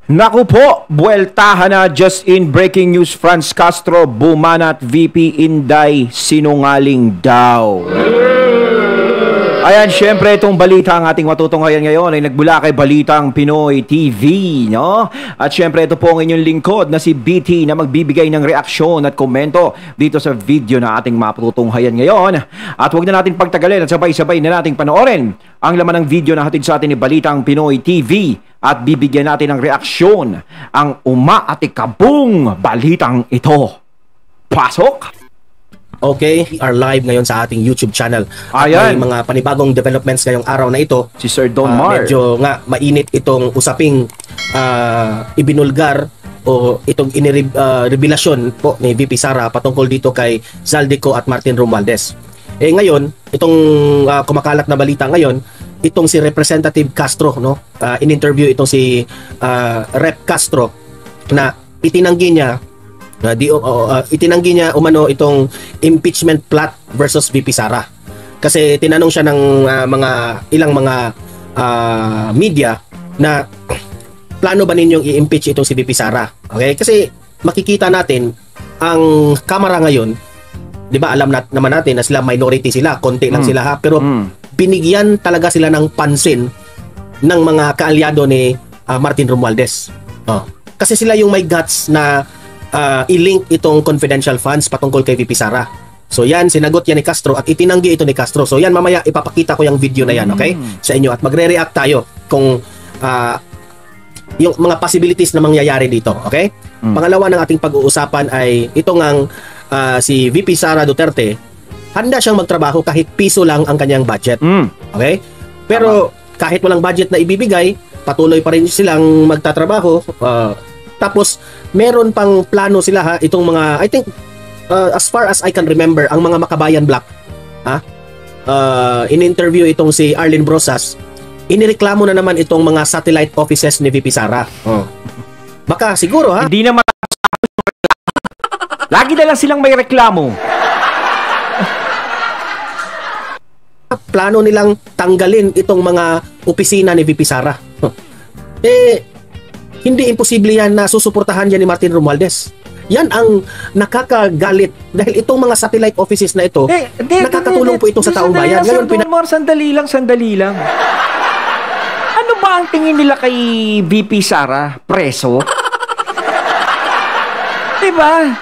Naku po, buweltahan na just in breaking news. Franz Castro bumanat VP Inday sinungaling daw. Ayan, syempre itong balita ang ating matutunghayan ngayon ay nagbula kay Balitang Pinoy TV, no? At syempre ito po ang inyong lingkod na si BT na magbibigay ng reaksyon at komento dito sa video na ating matutunghayan ngayon. At huwag na natin pagtagalin at sabay-sabay na nating panoorin ang laman ng video na hatid sa atin ni Balitang Pinoy TV at bibigyan natin ng reaksyon ang umaatikabong balitang ito. Pasok! Okay, are live ngayon sa ating YouTube channel. Ayan. May mga panibagong developments ngayong araw na ito. Si Sir Don Mar. Medyo nga mainit itong usaping ibinulgar o itong revelasyon po ni VP Sara patungkol dito kay Zaldico at Martin Romualdez. Ngayon, itong kumakalat na balita ngayon, itong si Representative Castro, no? In-interview itong si Rep Castro na itinanggi niya itinanggi niya umano itong impeachment plot versus VP Sara. Kasi tinanong siya ng ilang mga media na plano ba ninyong i-impeach itong si VP Sara? Okay? Kasi makikita natin ang Kamara ngayon, 'di ba? Alam naman natin na sila minority sila, konti lang sila ha, pero binigyan talaga sila ng pansin ng mga kaalyado ni Martin Romualdez. Kasi sila yung may guts na i-link itong confidential funds patungkol kay VP Sara. So yan, sinagot yan ni Castro at itinanggi ito ni Castro. So yan, mamaya ipapakita ko yung video na yan, okay? Sa inyo at magre-react tayo kung yung mga possibilities na mangyayari dito, okay? Pangalawa ng ating pag-uusapan ay itong ang si VP Sara Duterte, handa siyang magtrabaho kahit piso lang ang kanyang budget. Okay? Pero kahit walang budget na ibibigay, patuloy pa rin silang magtatrabaho. Tapos meron pang plano sila ha, itong mga, I think as far as I can remember, ang mga Makabayan Black in-interview itong si Arlene Brosas, inireklamo na naman itong mga satellite offices ni VP Sara. Baka siguro ha, hindi naman lagi na lang silang may reklamo. Plano nilang tanggalin itong mga opisina ni VP Sara. Hindi imposible yan na susuportahan yan ni Martin Romualdez. Yan ang nakakagalit dahil itong mga satellite offices na ito, nakakatulong po ito sa taong bayan. Ngayon, sandali lang. Ano ba ang tingin nila kay VP Sara? Preso? Diba?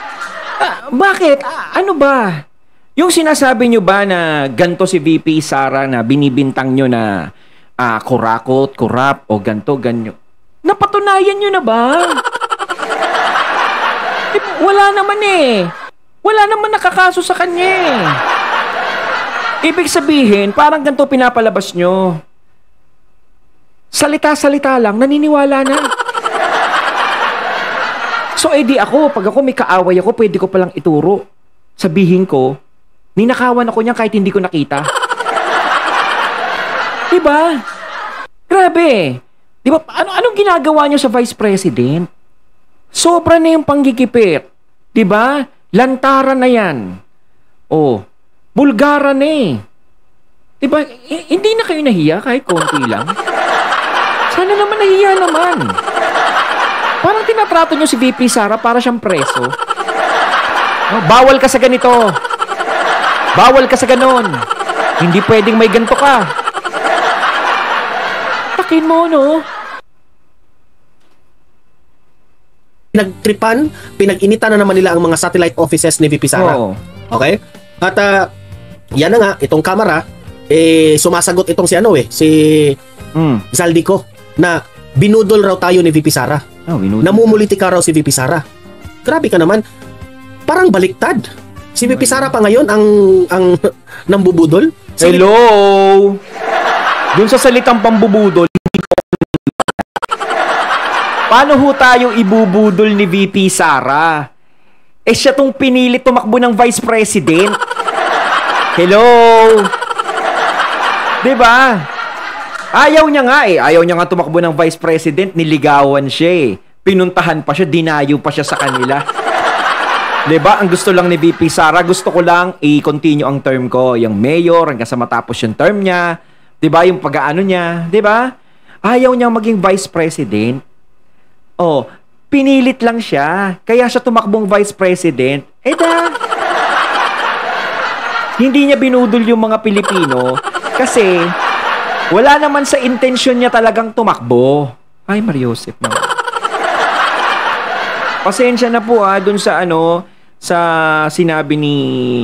Bakit? Ano ba? Yung sinasabi nyo ba na ganto si VP Sara na binibintang nyo na kurakot, kurap o ganto, ganyo? Napatunayan nyo na ba? Wala naman eh. Wala naman nakakaso sa kanya eh. Ibig sabihin, parang ganito pinapalabas nyo. Salita-salita lang, naniniwala na. So edi ako, pag ako may kaaway ako, pwede ko palang ituro. Sabihin ko, ninakawan ako niya kahit hindi ko nakita. Diba? Grabe. Diba, anong ginagawa nyo sa Vice President? Sobra na yung panggigipit. Diba? Lantaran na yan. Bulgaran na eh. Diba, hindi na kayo nahiya kahit konti lang? Sana naman nahiya naman. Parang tinatrato nyo si VP Sara para siyang preso. Bawal ka sa ganito. Bawal ka sa ganon. Hindi pwedeng may ganito ka. Takin mo, no? Pinagtripan, pinag-initan na naman nila ang mga satellite offices ni VP Sara. Okay? At yan na nga, itong Kamara, sumasagot itong si Zaldico na binudol raw tayo ni VP Sara. Namumulitika raw si VP Sara. Grabe ka naman. Parang baliktad. Si VP Sara pa ngayon ang nambubudol. Hello! Dun sa salitang pambubudol, paano ho tayo ibubudol ni VP Sara? Siya tong pinilit tumakbo ng Vice President. Hello? Diba? Ayaw niya nga eh. Ayaw niya nga tumakbo ng Vice President. Niligawan siya eh. Pinuntahan pa siya. Dinayo pa siya sa kanila. Diba? Ang gusto lang ni VP Sara, gusto ko lang i-continue ang term ko. Yung mayor, hanggang sa matapos yung term niya. Diba? Yung pag-aano niya. Diba? Ayaw niya maging Vice President. Oh, pinilit lang siya. Kaya siya tumakbong vice president. Hindi niya binudol yung mga Pilipino kasi wala naman sa intensyon niya talagang tumakbo. Ay, Mariosep naman. Pasensya na po dun sa sa sinabi ni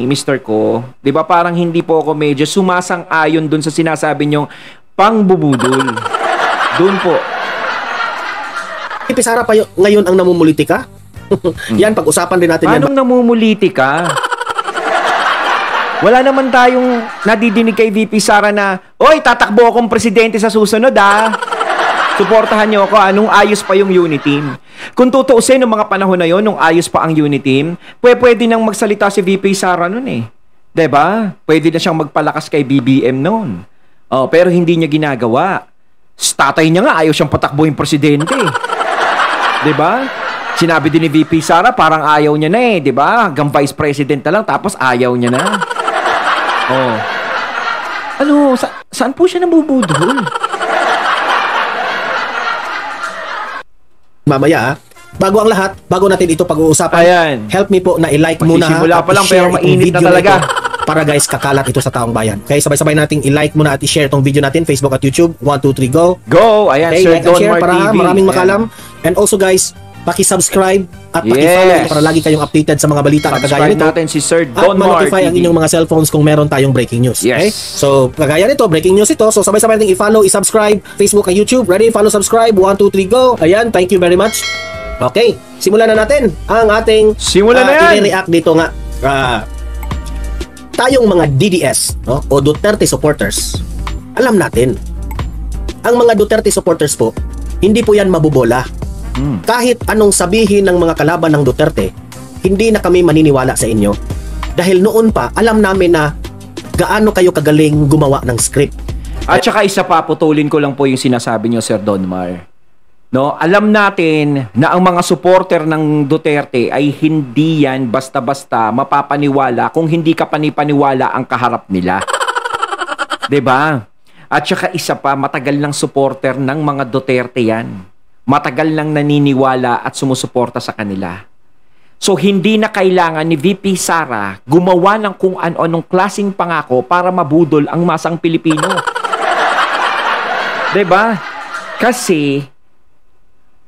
Mr. ko. 'Di ba parang hindi po ako medyo sumasang-ayon dun sa sinasabi niyong pangbubudol. Doon po. VP Sara pa ngayon ang namumulitika? Yan, pag-usapan din natin yan. Anong namumulitika? Wala naman tayong nadidinig kay VP Sara na, oy, tatakbo akong presidente sa susunod Suportahan niyo ako nung ayos pa yung Uniteam. Kung tutuusin nung mga panahon na yon, nung ayos pa ang Uniteam, pwede nang magsalita si VP Sara nun eh. 'Di ba? Pwede na siyang magpalakas kay BBM noon. Oh, pero hindi niya ginagawa. Tatay niya nga ayaw siyang patakbo yung presidente. 'Di ba? Sinabi din ni VP Sara parang ayaw niya na eh, 'di ba? Hanggang vice president na lang tapos ayaw niya na. Oh. Saan po siya nabubudol? Mamaya, bago ang lahat, bago natin ito pag-uusapan, ayan, help me po na i-like muna. Magsisimula pa lang pero mainit na talaga. Para guys, kakalat ito sa taong bayan. Kaya sabay-sabay nating i-like muna at i-share tong video natin, Facebook at YouTube. 1, 2, 3, go! Go! Ayan, okay, Sir like and share Donmar para TV. maraming makalam. And also guys, paki-subscribe at paki-follow para lagi kayong updated sa mga balita na kagaya nito. Natin si Sir At Donmar ma-notify ang inyong mga cellphones kung meron tayong breaking news. Yes. Okay? So, kagaya nito, breaking news ito. So, sabay-sabay nating i-follow, i-subscribe, Facebook at YouTube. Ready? Follow, subscribe. 1, 2, 3, go! Ayan, thank you very much. Okay, simulan na natin ang ating i-react dito nga. Tayong mga DDS o Duterte supporters, alam natin, ang mga Duterte supporters po, hindi po yan mabubola. Kahit anong sabihin ng mga kalaban ng Duterte, hindi na kami maniniwala sa inyo. Dahil noon pa, alam namin na gaano kayo kagaling gumawa ng script. At saka isa pa, putulin ko lang po yung sinasabi niyo, Sir Donmar. No, alam natin na ang mga supporter ng Duterte ay hindi yan basta-basta mapapaniwala kung hindi ka panipaniwala ang kaharap nila. 'Di ba? At saka isa pa, matagal ng supporter ng mga Duterte yan. Matagal nang naniniwala at sumusuporta sa kanila. So hindi na kailangan ni VP Sara gumawa ng kung ano-anong klaseng pangako para mabudol ang masang Pilipino. 'Di ba? Kasi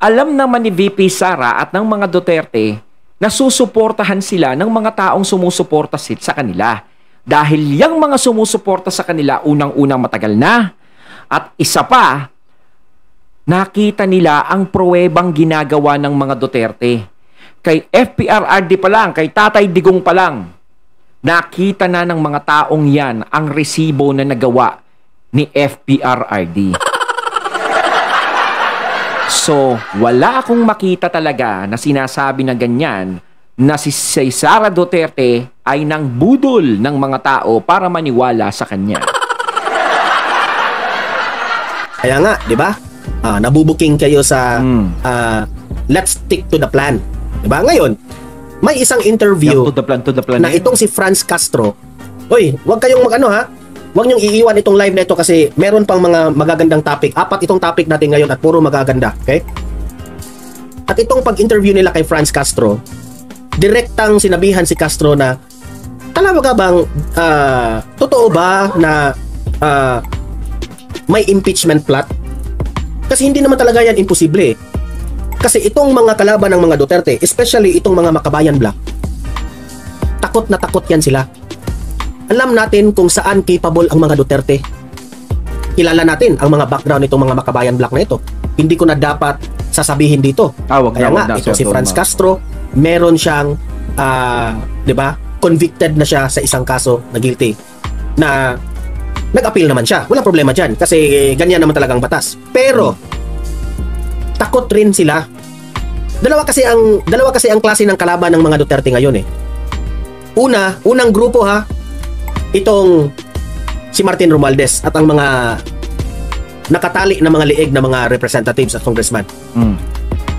alam naman ni VP Sara at ng mga Duterte na susuportahan sila ng mga taong sumusuporta sa kanila. Dahil yung mga sumusuporta sa kanila unang-unang matagal na. At isa pa, nakita nila ang pruwebang ginagawa ng mga Duterte. Kay FPRRD pa lang, kay Tatay Digong pa lang, nakita na ng mga taong yan ang resibo na nagawa ni FPRRD. So, wala akong makita talaga na sinasabi na ganyan na si Sara Duterte ay nang budol ng mga tao para maniwala sa kanya. Kaya nga, di ba? Nabubuking kayo sa let's stick to the plan. Di ba? Ngayon, may isang interview to the plan na itong si Franz Castro. Hoy, wag kayong Huwag niyong iiwan itong live na ito kasi meron pang mga magagandang topic. 4 itong topic natin ngayon at puro magaganda. Okay? At itong pag-interview nila kay Franz Castro, direktang sinabihan si Castro na talaga bang totoo ba na may impeachment plot? Kasi hindi naman talaga yan imposible. Kasi itong mga kalaban ng mga Duterte, especially itong mga Makabayan Black, takot na takot yan sila. Alam natin kung saan capable ang mga Duterte. Kilala natin ang mga background nitong mga Makabayan Black na ito. Hindi ko na dapat sasabihin dito. Kaya nga, ito si Franz Castro, meron siyang, di ba, convicted na siya sa isang kaso na guilty. Na nag-appeal naman siya. Walang problema dyan kasi ganyan naman talagang batas. Pero, takot rin sila. Dalawa kasi ang klase ng kalaban ng mga Duterte ngayon eh. Unang grupo itong si Martin Romualdez at ang mga nakatali na mga liig na mga representatives at congressman.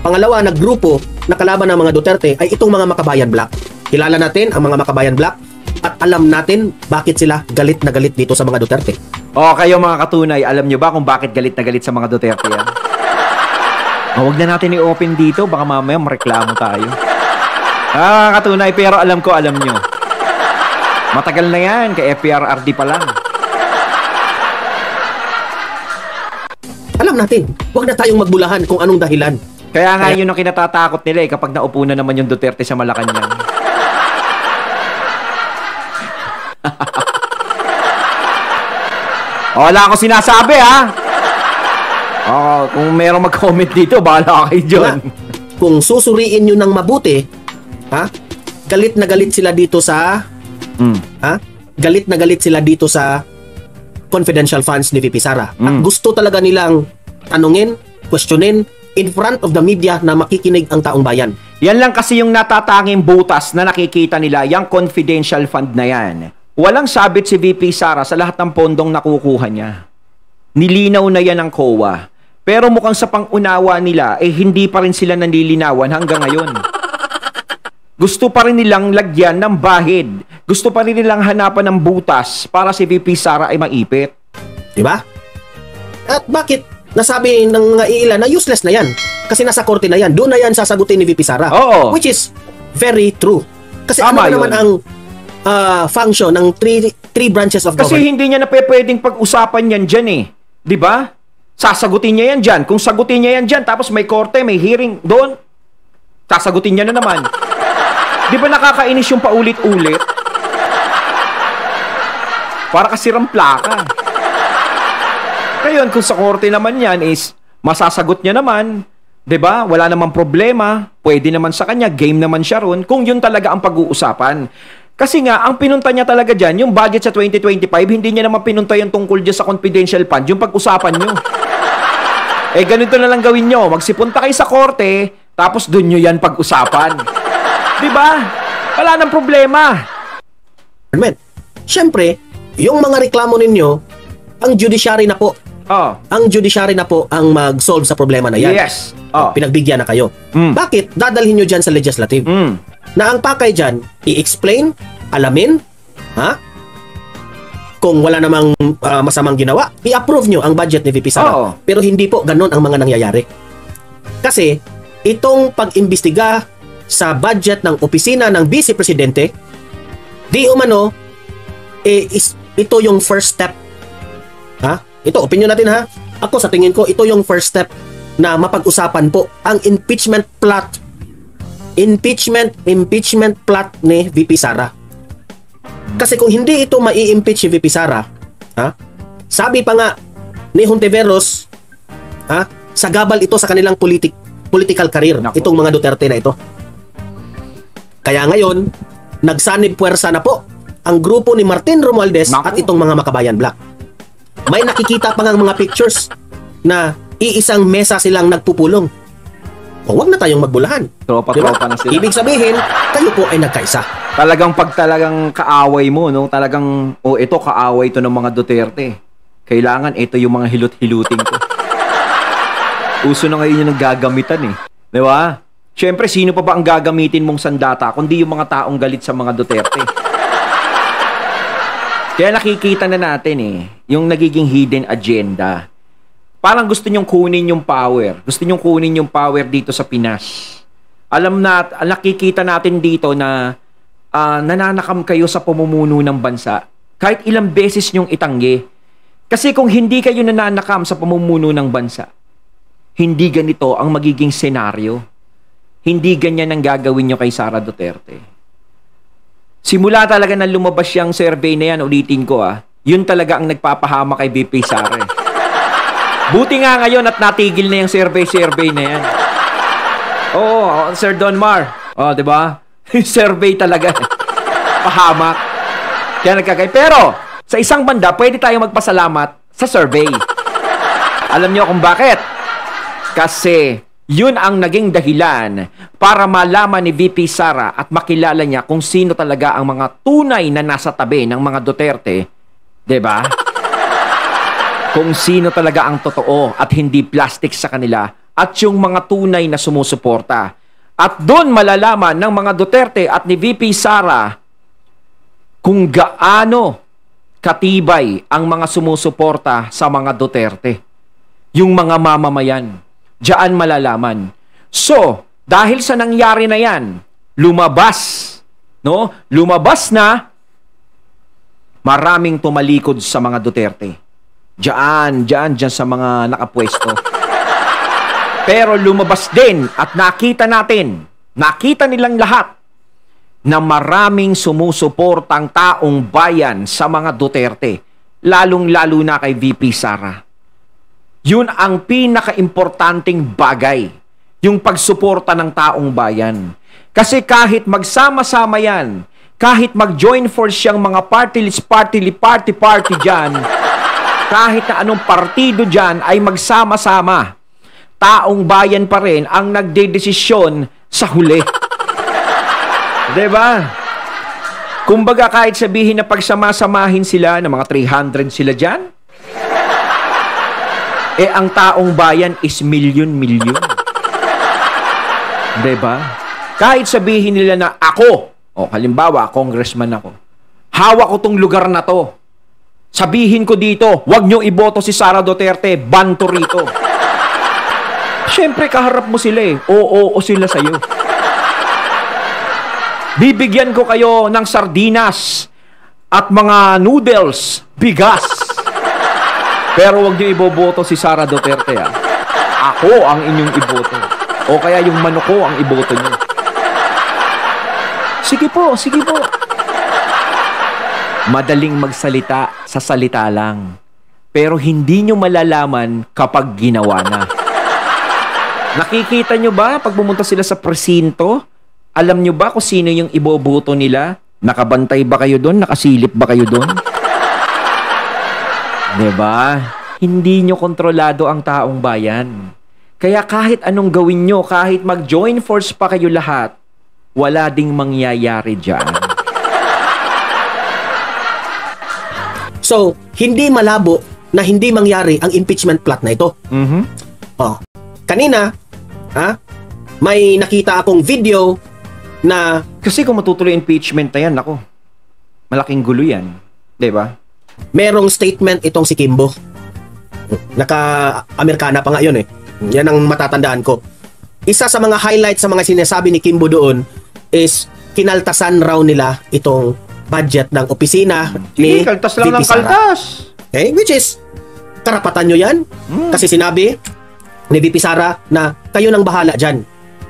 Pangalawa na grupo na kalaban ng mga Duterte ay itong mga Makabayan Black. Kilala natin ang mga Makabayan Black at alam natin bakit sila galit na galit dito sa mga Duterte. Kayo mga katunay, alam nyo ba kung bakit galit na galit sa mga Duterte yan? Huwag na natin i-open dito. Baka mamaya mareklamo tayo. Katunay. Pero alam ko, alam nyo. Matagal na yan. Kay FPRRD pa lang. Alam natin, huwag na tayong magbulahan kung anong dahilan. Kaya nga yun ang kinatatakot nila kapag naupo na naman yung Duterte sa Malacanang. Wala akong sinasabi, ha? Kung merong mag-comment dito, bahala kayo dyan. Kung susuriin nyo ng mabuti, galit na galit sila dito sa galit na galit sila dito sa confidential funds ni VP Sara. At gusto talaga nilang tanungin, questionin in front of the media na makikinig ang taong bayan. Yan lang kasi yung natatanging butas na nakikita nila, yung confidential fund na yan. Walang sabit si VP Sara sa lahat ng pondong nakukuha niya. Nilinaw na yan ng COA. Pero mukhang sa pangunawa nila, hindi pa rin sila nanlilinawan hanggang ngayon. Gusto pa rin nilang lagyan ng bahid. Gusto pa rin nilang hanapan ng butas para si VP Sara ay maipit. Diba? At bakit nasabi ng mga ilan na useless na yan? Kasi nasa korte na yan. Doon na yan sasagutin ni VP Sara. Oo. Which is very true. Kasi tama ano naman ang function ng three branches of Kasi government? hindi niya na pwedeng pag-usapan yan dyan eh. Di ba? Sasagutin niya yan dyan. Kung sagutin niya yan dyan, tapos may korte, may hearing doon, sasagutin niya na naman. Di ba nakakainis yung paulit-ulit? Para kasirang plaka. Ngayon, kung sa korte naman yan is masasagot niya naman, di ba? Wala namang problema. Pwede naman sa kanya, game naman siya ron, kung yun talaga ang pag-uusapan. Kasi nga, ang pinunta niya talaga dyan, yung budget sa 2025, hindi niya naman pinunta yung tungkol dyan sa confidential fund, yung pag-usapan nyo. Ganito na lang gawin nyo. Magsipunta kayo sa korte, tapos dun nyo yan pag-usapan. Diba? Wala nang problema. Siyempre, yung mga reklamo ninyo, ang judiciary na po. Ang judiciary na po ang mag-solve sa problema na yan. Yes. Pinagbigyan na kayo. Bakit? Dadalhin nyo dyan sa legislative. Na ang pakay dyan, i-explain, alamin, kung wala namang masamang ginawa, i-approve nyo ang budget ni VP Sara. Pero hindi po ganon ang mga nangyayari. Kasi, itong pag-imbestiga sa budget ng opisina ng Vice Presidente, di umano, ito yung first step. Ito, opinion natin ha. Ako sa tingin ko, ito yung first step na mapag-usapan po ang impeachment plot ni VP Sara. Kasi kung hindi ito mai-impeach si VP Sara, sabi pa nga ni Hontiveros, sagabal ito sa kanilang political career. Nako. Itong mga Duterte na ito. Kaya ngayon, nagsanib puwersa na po ang grupo ni Martin Romualdez. Nako. At itong mga Makabayan Black. May nakikita pa nga mga pictures na iisang mesa silang nagpupulong. Huwag na tayong magbulahan. Tropa-tropa na sila. Ibig sabihin, kayo po ay nagkaisa. Talagang pag talagang kaaway mo, no? Talagang, ito kaaway ito ng mga Duterte. Kailangan ito yung mga hilot-hiluting ko. Uso na ngayon yung naggagamitan eh. Di ba? Siyempre, sino pa ba ang gagamitin mong sandata kundi yung mga taong galit sa mga Duterte? Kaya nakikita na natin yung nagiging hidden agenda. Parang gusto nyong kunin yung power. Gusto nyong kunin yung power dito sa Pinas. Nakikita natin dito na nananakam kayo sa pamumuno ng bansa. Kahit ilang beses nyong itanggi. Kasi kung hindi kayo nananakam sa pamumuno ng bansa, hindi ganito ang magiging senaryo. Hindi ganyan ang gagawin nyo kay Sara Duterte. Simula talaga na lumabas yung survey na yan, ulitin ko yun talaga ang nagpapahama kay VP Sara. Buti nga ngayon at natigil na yung survey na yan. Oo, Sir Don Mar. Di ba? Survey talaga. Pahamak. Kaya nagkakay. Pero, sa isang banda, pwede tayong magpasalamat sa survey. Alam niyo kung bakit? Kasi, yun ang naging dahilan para malaman ni VP Sara at makilala niya kung sino talaga ang mga tunay na nasa tabi ng mga Duterte. Diba? Kung sino talaga ang totoo at hindi plastic sa kanila at yung mga tunay na sumusuporta. At doon malalaman ng mga Duterte at ni VP Sara kung gaano katibay ang mga sumusuporta sa mga Duterte. Yung mga mamamayan. Diyan malalaman. So, dahil sa nangyari na yan, lumabas, no? Lumabas na maraming tumalikod sa mga Duterte. Diyan sa mga nakapwesto. Pero lumabas din at nakita nilang lahat na maraming sumusuportang taong bayan sa mga Duterte, lalong-lalo na kay VP Sara. Yun ang pinaka-importanting bagay, yung pagsuporta ng taong bayan. Kasi kahit magsama-sama yan, kahit mag-join force siyang mga party dyan, kahit na anong partido dyan ay magsama-sama, taong bayan pa rin ang nagdedesisyon sa huli. Diba? Kumbaga kahit sabihin na pagsama-samahin sila, ng mga 300 sila dyan, ang taong bayan is milyon-milyon. Diba? Kahit sabihin nila na ako, halimbawa, congressman ako, hawak ko tong lugar na to. Sabihin ko dito, wag nyo iboto si Sara Duterte, banto rito. Siyempre, kaharap mo sila Oo sila sa'yo. Bibigyan ko kayo ng sardinas at mga noodles, bigas. Pero wag niyo iboboto si Sara Duterte. Ako ang inyong iboto. O kaya yung manok ko ang iboto niyo. Sige po. Madaling magsalita sa salita lang. Pero hindi nyo malalaman kapag ginawa na. Nakikita nyo ba pag pumunta sila sa presinto? Alam nyo ba kung sino yung iboboto nila? Nakabantay ba kayo doon? Nakasilip ba kayo doon? Diba? Hindi nyo kontrolado ang taong bayan. Kaya kahit anong gawin nyo, kahit mag-join force pa kayo lahat, wala ding mangyayari dyan. So, hindi malabo na hindi mangyari ang impeachment plot na ito. Kanina, may nakita akong video na... Kasi kung matutuloy impeachment na yan, ako, malaking gulo yan. Diba? Merong statement itong si Kimbo. Naka-Amerikana pa nga yun Yan ang matatandaan ko. Isa sa mga highlights sa mga sinasabi ni Kimbo doon is kinaltasan raw nila itong budget ng opisina ni kaltas lang VP ng Sara. kaltas. Okay? Which is, karapatan nyo yan. Kasi sinabi ni VP Sara na kayo nang bahala dyan.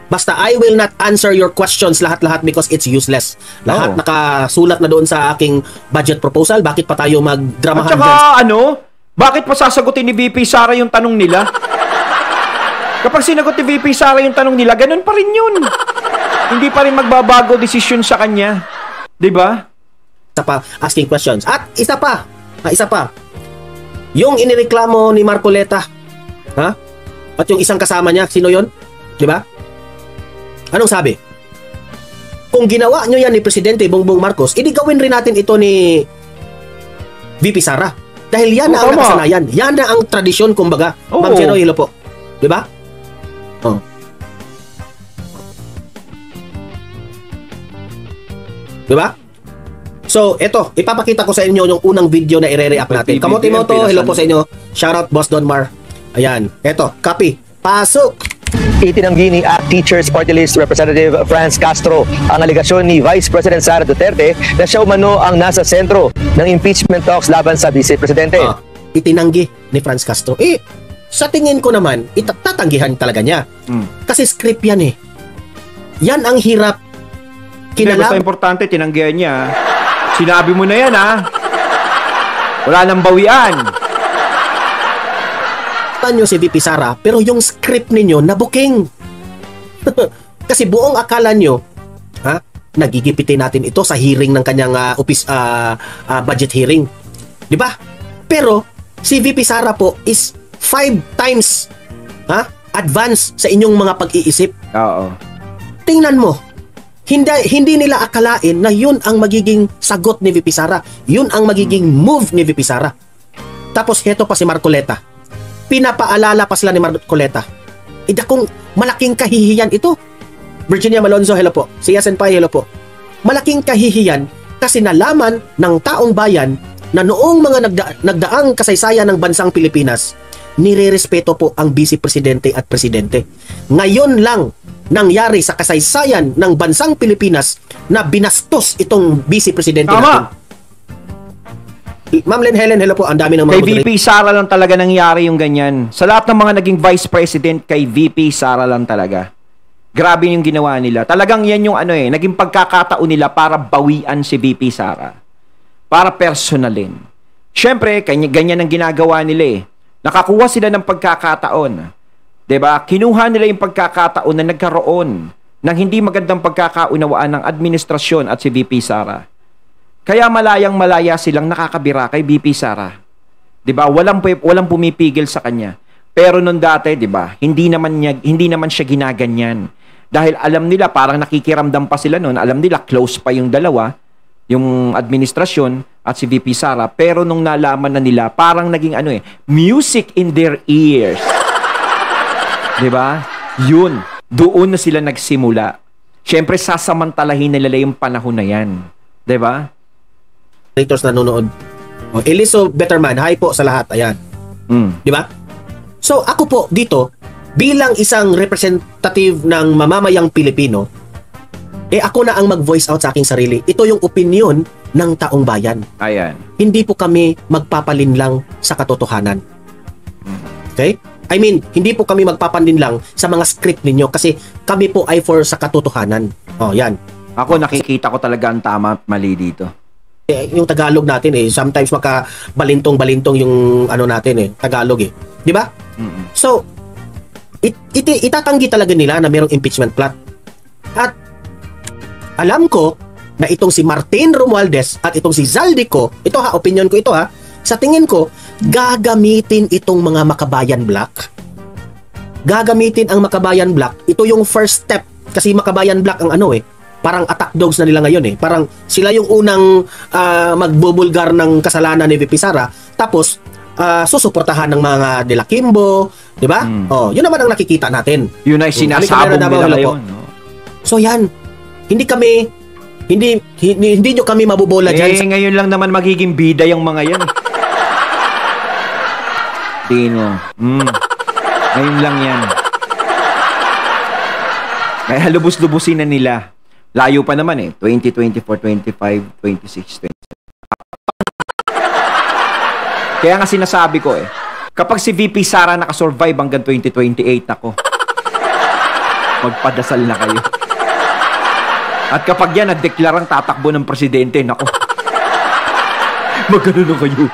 Basta I will not answer your questions lahat-lahat because it's useless. Lahat nakasulat na doon sa aking budget proposal. Bakit pa tayo magdramahan dyan? At saka bakit pa sasagutin ni VP Sara yung tanong nila? Kapag sinagot ni VP Sara yung tanong nila, ganun pa rin yun. Hindi pa rin magbabago desisyon sa kanya. Diba? Isa pa, asking questions. At isa pa. Yung inireklamo ni Marcoleta, at yung isang kasama niya, sino yon? Diba? Anong sabi? Kung ginawa nyo yan ni Presidente Bongbong Marcos, edi gawin rin natin ito ni VP Sara. Dahil yan na ang nakasanayan. Yan na ang tradisyon, kumbaga. Ma'am Jero, hilo po. Diba? Diba? So, eto, ipapakita ko sa inyo yung unang video na i-react natin. Kamote Moto, hello po sa inyo. Shoutout, Boss Donmar. Ayan, eto, copy. Pasok! Itinanggi ni ACT Teachers Party List Representative Franz Castro ang aligasyon ni Vice President Sara Duterte na siya umano ang nasa sentro ng impeachment talks laban sa Vice Presidente. Itinanggi ni Franz Castro. Sa tingin ko naman, tatanggihan talaga niya. Kasi script yan Yan ang hirap. Basta importante, tinanggihan niya. Sinabi mo na yan Wala nang bawian. Nyo si VP Sara, pero yung script ninyo nabuking. Kasi buong akala nyo, nagigipitin natin ito sa hearing ng kanyang budget hearing. Di ba? Pero si VP Sara po is 5 times advance sa inyong mga pag-iisip. Oo. Tingnan mo, hindi nila akalain na yun ang magiging sagot ni VP Sara. Yun ang magiging move ni VP Sara. Tapos heto pa si Marcoleta. Pinapaalala pa sila ni Marcoleta. Kung malaking kahihiyan ito. Virginia Malonzo, hello po. Si Senpai, hello po. Malaking kahihiyan kasi nalaman ng taong bayan na noong mga nagdaang kasaysayan ng bansang Pilipinas, nirerespeto po ang Vice Presidente at Presidente. Ngayon lang nangyari sa kasaysayan ng bansang Pilipinas na binastos itong Vice Presidente natin. Ma'am Len Helen, hello po. Ang dami ng mga Kay VP Sara lang talaga nangyari yung ganyan. Sa lahat ng mga naging Vice President, kay VP Sara lang talaga. Grabe yung ginawa nila. Talagang yan yung naging pagkakataon nila para bawian si VP Sara. Para personalin. Siyempre, ganyan ang ginagawa nila eh. Nakakuha sila ng pagkakataon. 'Di ba? Kinuha nila yung pagkakataon na nagkaroon ng hindi magandang pagkakaunawaan ng administrasyon at si VP Sara. Kaya malayang-malaya silang nakakabira kay VP Sara. 'Di ba? Walang pumipigil sa kanya. Pero nung dati, 'di ba? Hindi naman siya ginaganyan. Dahil alam nila parang nakikiramdam pa sila noon. Alam nila close pa yung dalawa, yung administrasyon at si VP Sara. Pero nung nalaman na nila, parang naging music in their ears. 'Di ba? Yun, doon na sila nagsimula. Siyempre sasamantalahin nila yung panahon na 'yan. 'Di ba? Creators nanonood. Eliso Betterman, hi po sa lahat. Ayan. Di ba? So, ako po dito, bilang isang representative ng mamamayang Pilipino, ako na ang mag-voice out sa aking sarili. Ito yung opinion ng taong bayan. Ayan. Hindi po kami magpapalinlang sa katotohanan. Okay? I mean, hindi po kami magpapalinlang sa mga script ninyo kasi kami po ay for sa katotohanan. Yan. Ako nakikita ko talaga ang tama at mali dito. Yung Tagalog natin sometimes balintong-balintong yung natin Tagalog Di ba? So, itatanggi talaga nila na mayroong impeachment plot. At alam ko na itong si Martin Romualdez at itong si Zaldico, opinion ko sa tingin ko, gagamitin itong mga Makabayan Black. Gagamitin ang Makabayan Black. Ito yung first step kasi Makabayan Black ang parang attack dogs na nila ngayon Parang sila yung unang magbubulgar ng kasalanan ni VP Sara. Tapos, susuportahan ng mga De La Kimbo. Di ba? Yun naman ang nakikita natin. Yun ay sinasabong nila ngayon. So yan, hindi nyo kami mabubola dyan. Ngayon lang naman magiging bida yung mga yan. Dino. Ngayon lang yan. Kaya lubos-lubusin na nila. Layo pa naman 2024, 25, 26, 27. Kaya nga sinasabi ko kapag si VP Sara nakasurvive hanggang 2028, ako, magpadasal na kayo. At kapag yan nagdeklarang tatakbo ng presidente, nako, magkano na kayo?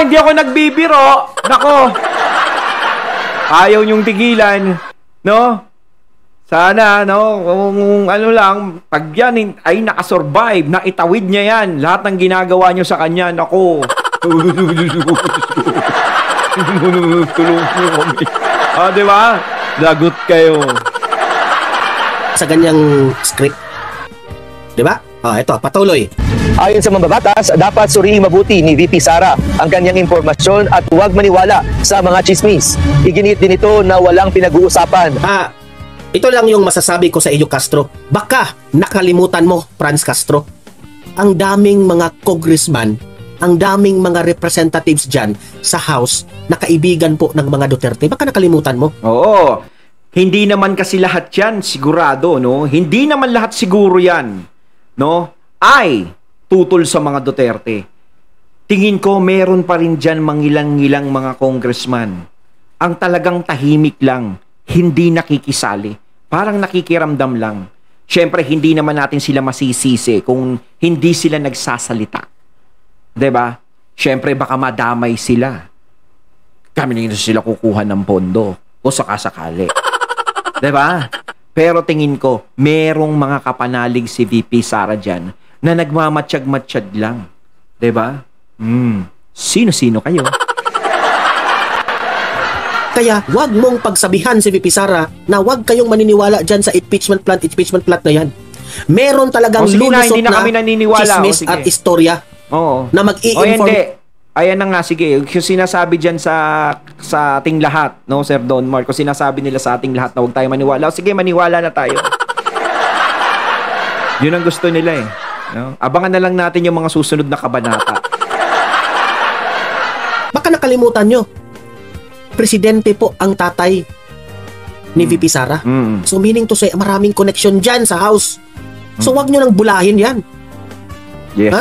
Hindi ako nagbibiro. Nako, ayaw niyong tigilan, no? Sana, no? Kung lang, pag yan ay nakasurvive, naitawid niya yan, lahat ng ginagawa niyo sa kanya, nako. Tulong po kami. Di ba? Lagot kayo. Sa ganyang script. Di ba? Ito, patuloy. Ayon sa mambabatas, dapat suriing mabuti ni VP Sara ang kanyang impormasyon at huwag maniwala sa mga chismis. Iginit din ito na walang pinag-uusapan. Ito lang yung masasabi ko sa iyo, Castro. Baka nakalimutan mo, Franz Castro. Ang daming mga congressman, ang daming mga representatives dyan sa House na kaibigan po ng mga Duterte. Baka nakalimutan mo. Oo. Hindi naman kasi lahat yan sigurado, no? Hindi naman lahat siguro yan, no? Ay tutol sa mga Duterte. Tingin ko meron pa rin dyan mangilang-ngilang mga congressman ang talagang tahimik lang, hindi nakikisali, parang nakikiramdam lang. Siyempre, hindi naman natin sila masisisi kung hindi sila nagsasalita. 'Di ba? Siyempre, baka madamay sila. Kami na sila kukuha ng pondo o sakasakali. 'Di ba? Pero tingin ko, merong mga kapanalig si VP Sara dyan na nagmamatsyag-matsyag lang. 'Di ba? Sino-sino kayo? Kaya wag mong pagsabihan si VP Sara na wag kayong maniniwala dyan sa impeachment plot na yan. Meron talagang lulusot hindi na kami naniniwala. chismis at istorya na mag-i-inform. Hindi. Ayan na nga, sige. Yung sinasabi dyan sa ating lahat, no, Sir Don Marco, sinasabi nila sa ating lahat na huwag tayo maniwala. Sige, maniwala na tayo. Yun ang gusto nila No? Abangan na lang natin yung mga susunod na kabanata. Baka nakalimutan nyo, presidente po ang tatay ni VP Sara. So meaning to say, maraming connection dyan sa house. So wag nyo nang bulahin yan. Yes. Ha?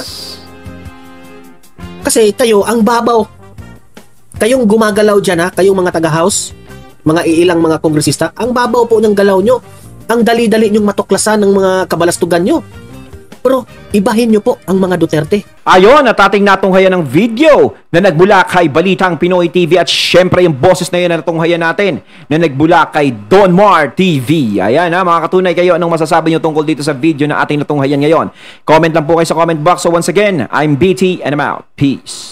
Kasi kayo, ang babaw. Kayong gumagalaw dyan ha, kayong mga taga-house, mga iilang mga kongresista, ang babaw po ng galaw nyo. Ang dali-dali nyong matuklasan ng mga kabalastugan nyo. Pero ibahin nyo po ang mga Duterte. Ayon, at ating natunghayan ng video na nagmula kay Balitang Pinoy TV at syempre yung boses na yun na natunghayan natin na nagmula kay Don Mar TV. Ayan ha, mga katunay kayo, anong masasabi nyo tungkol dito sa video na ating natunghayan ngayon? Comment lang po kayo sa comment box. So once again, I'm BT and I'm out. Peace.